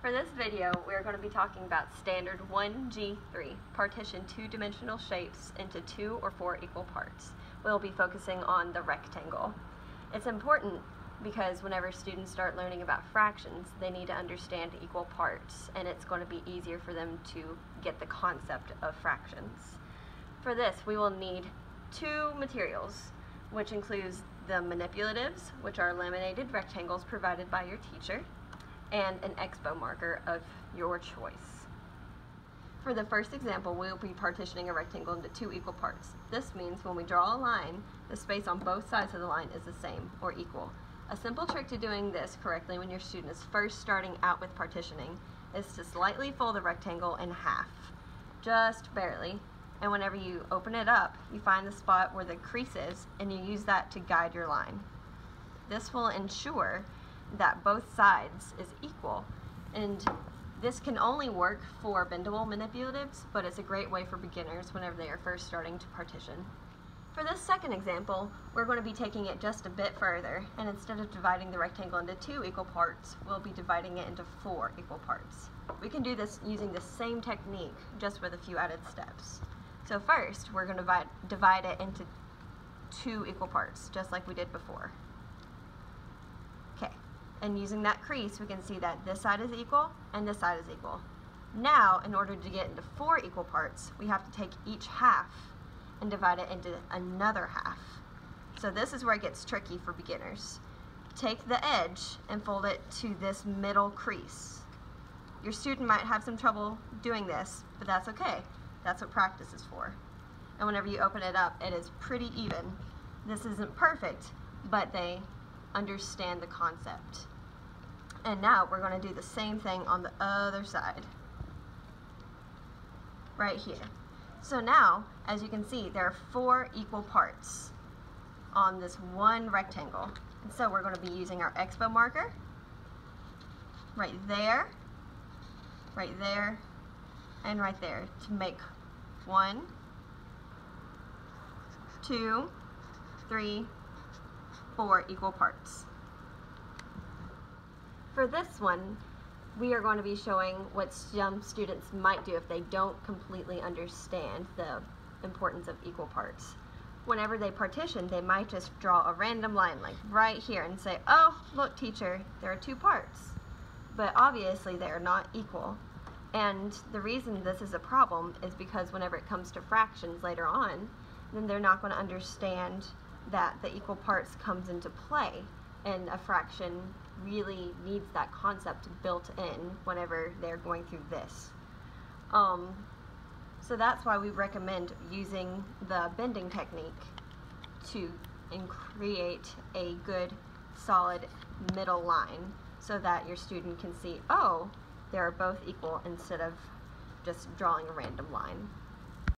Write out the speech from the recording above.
For this video, we're going to be talking about standard 1G3, partition two-dimensional shapes into 2 or 4 equal parts. We'll be focusing on the rectangle. It's important because whenever students start learning about fractions, they need to understand equal parts, and it's going to be easier for them to get the concept of fractions. For this, we will need 2 materials, which includes the manipulatives, which are laminated rectangles provided by your teacher, and an Expo marker of your choice. For the first example, we'll be partitioning a rectangle into 2 equal parts. This means when we draw a line, the space on both sides of the line is the same or equal. A simple trick to doing this correctly when your student is first starting out with partitioning is to slightly fold the rectangle in half, just barely, and whenever you open it up, you find the spot where the crease is and you use that to guide your line. This will ensure that both sides is equal, and this can only work for bendable manipulatives, but it's a great way for beginners whenever they are first starting to partition. For this second example, we're going to be taking it just a bit further, and instead of dividing the rectangle into 2 equal parts, we'll be dividing it into 4 equal parts. We can do this using the same technique, just with a few added steps. So first, we're going to divide it into 2 equal parts, just like we did before. Okay. And using that crease, we can see that this side is equal and this side is equal. Now, in order to get into 4 equal parts, we have to take each half and divide it into another half. So this is where it gets tricky for beginners. Take the edge and fold it to this middle crease. Your student might have some trouble doing this, but that's okay. That's what practice is for. And whenever you open it up, it is pretty even. This isn't perfect, but they understand the concept. And now we're going to do the same thing on the other side, right here. So now, as you can see, there are 4 equal parts on this one rectangle. And so we're going to be using our Expo marker right there, and right there to make 1, 2, 3, 4 equal parts. For this one, we are going to be showing what some students might do if they don't completely understand the importance of equal parts. Whenever they partition, they might just draw a random line like right here and say, oh, look teacher, there are 2 parts. But obviously they are not equal. And the reason this is a problem is because whenever it comes to fractions later on, then they're not going to understand that the equal parts comes into play, and a fraction really needs that concept built in whenever they're going through this. So that's why we recommend using the bending technique to create a good solid middle line so that your student can see, oh, they are both equal instead of just drawing a random line.